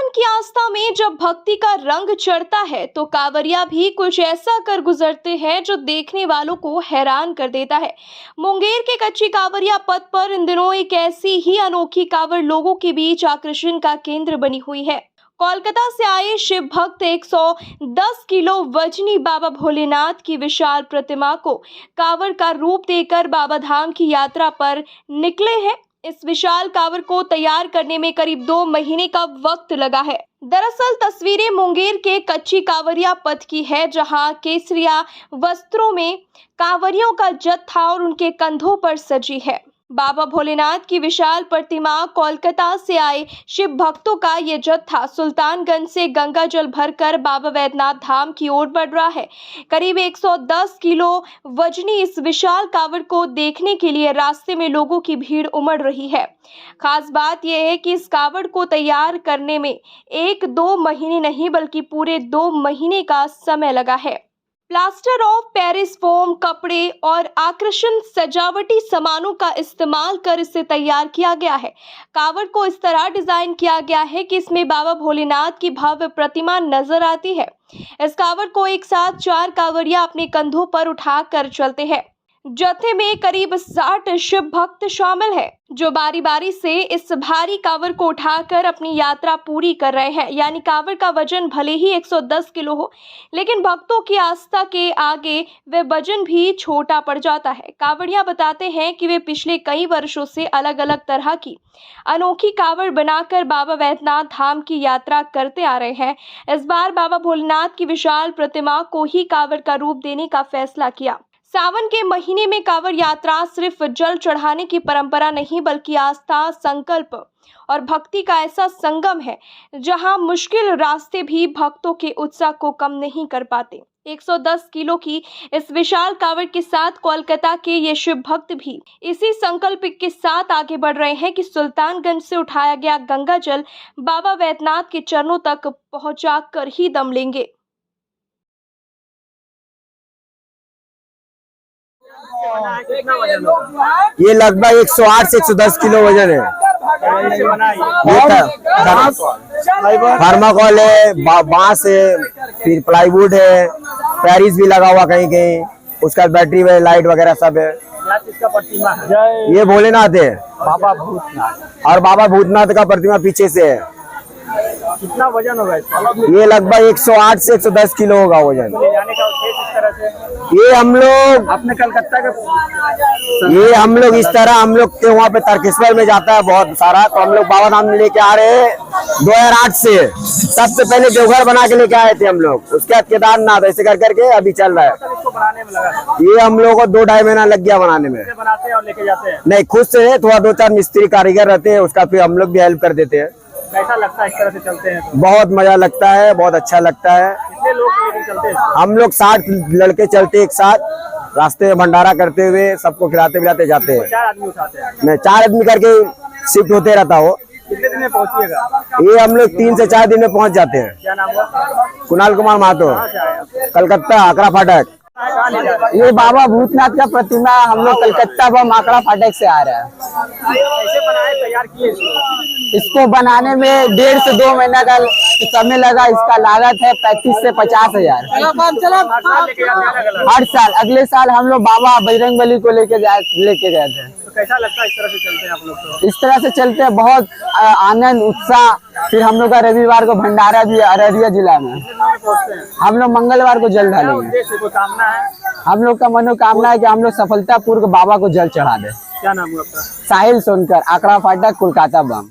सावन की आस्था में जब भक्ति का रंग चढ़ता है तो कांवरिया भी कुछ ऐसा कर गुजरते हैं जो देखने वालों को हैरान कर देता है। मुंगेर के कच्ची कांवरिया पथ पर इन दिनों एक ऐसी ही अनोखी कांवड़ लोगों के बीच आकर्षण का केंद्र बनी हुई है। कोलकाता से आए शिव भक्त 110 किलो वजनी बाबा भोलेनाथ की विशाल प्रतिमा को कांवड़ का रूप देकर बाबा धाम की यात्रा पर निकले हैं। इस विशाल कांवड़ को तैयार करने में करीब 2 महीने का वक्त लगा है। दरअसल तस्वीरें मुंगेर के कच्ची कांवरिया पथ की है, जहां केसरिया वस्त्रों में कांवरियों का जत्था और उनके कंधों पर सजी है बाबा भोलेनाथ की विशाल प्रतिमा। कोलकाता से आए शिव भक्तों का ये जत्था सुल्तानगंज से गंगा जल भरकर बाबा वैद्यनाथ धाम की ओर बढ़ रहा है। करीब 110 किलो वजनी इस विशाल कांवड़ को देखने के लिए रास्ते में लोगों की भीड़ उमड़ रही है। खास बात यह है कि इस कांवड़ को तैयार करने में 1-2 महीने नहीं बल्कि पूरे 2 महीने का समय लगा है। प्लास्टर ऑफ पेरिस फोम, कपड़े और आकर्षण सजावटी सामानों का इस्तेमाल कर इसे तैयार किया गया है। कांवड़ को इस तरह डिजाइन किया गया है कि इसमें बाबा भोलेनाथ की भव्य प्रतिमा नजर आती है। इस कांवड़ को एक साथ 4 कांवड़िया अपने कंधों पर उठाकर चलते हैं। जत्थे में करीब 60 शिव भक्त शामिल हैं, जो बारी बारी से इस भारी कांवड़ को उठाकर अपनी यात्रा पूरी कर रहे हैं। यानी कांवड़ का वजन भले ही 110 किलो हो, लेकिन भक्तों की आस्था के आगे वह वजन भी छोटा पड़ जाता है। कांवड़िया बताते हैं कि वे पिछले कई वर्षों से अलग अलग तरह की अनोखी कांवड़ बनाकर बाबा वैद्यनाथ धाम की यात्रा करते आ रहे हैं। इस बार बाबा भोलेनाथ की विशाल प्रतिमा को ही कांवड़ का रूप देने का फैसला किया। सावन के महीने में कांवड़ यात्रा सिर्फ जल चढ़ाने की परंपरा नहीं बल्कि आस्था, संकल्प और भक्ति का ऐसा संगम है, जहां मुश्किल रास्ते भी भक्तों के उत्साह को कम नहीं कर पाते। 110 किलो की इस विशाल कांवड़ के साथ कोलकाता के ये शिव भक्त भी इसी संकल्प के साथ आगे बढ़ रहे हैं कि सुल्तानगंज से उठाया गया गंगा जल बाबा वैद्यनाथ के चरणों तक पहुंचा कर ही दम लेंगे। ये लगभग 108 से 110 किलो वजन है। थर्माकोल है, बांस है, फिर प्लाईवुड है, पेरिस भी लगा हुआ कहीं कहीं, उसका बैटरी में लाइट वगैरह सब है। ये भोलेनाथ है, बाबा भूतनाथ, और बाबा भूतनाथ का प्रतिमा पीछे से है। कितना वजन होगा इसका? ये लगभग 108 से 110 किलो होगा वजन। ले जाने का उद्देश्य इस तरह से ये हम लोग अपने कलकत्ता के इस तरह हम लोग के वहाँ पे तारकेश्वर में जाता है बहुत सारा, तो हम लोग बाबा धाम लेके आ रहे हैं 2008 से। सबसे पहले देवघर बना के लेके आए थे हम लोग, उसके बाद केदारनाथ, ऐसे कर करके अभी चल रहा है। इसको बनाने में लगा, ये हम लोगों को 2-2.5 महीना लग गया बनाने में। बनाते हैं और लेके जाते हैं। नहीं, खुद से है, थोड़ा 2-4 मिस्त्री कारीगर रहते हैं, उसका फिर हम लोग भी हेल्प कर देते हैं। कैसा लगता है इस तरह से चलते हैं तो? बहुत मजा लगता है, बहुत अच्छा लगता है। कितने लोग लेके चलते हैं? हम लोग 60 लड़के चलते एक साथ, रास्ते में भंडारा करते हुए सबको खिलाते पिलाते जाते हैं। 4 आदमी उठाते हैं? मैं 4 आदमी करके शिफ्ट होते रहता हो। कितने दिन में पहुंचिएगा? ये हम लोग 3 से 4 दिन में पहुंच जाते हैं। क्या नाम हुआ? कुणाल कुमार महतो, कलकत्ता आकड़ा फाटक। ये बाबा भूतनाथ का प्रतिमा हम लोग कलकत्ता बम आकड़ा फाटक से आ रहा है। कैसे बनाए, तैयार किए? इसको बनाने में 1.5 से 2 महीना का समय लगा। इसका लागत है 35 से 50 हजार। हर साल, अगले साल हम लोग बाबा बजरंगबली को लेके गए थे। तो कैसा लगता है इस तरह से चलते हैं आप लोग तो? इस तरह से चलते हैं, बहुत आनंद उत्साह। फिर हम लोग का रविवार को भंडारा भी अररिया जिला में। हम लोग मंगलवार को जल डालेंगे। कोई कामना है? हम लोग का मनोकामना है कि हम लोग सफलतापूर्वक बाबा को जल चढ़ा दे। क्या नाम है आपका? साहिल सोनकर, आकड़ा फाटक, कोलकाता बम।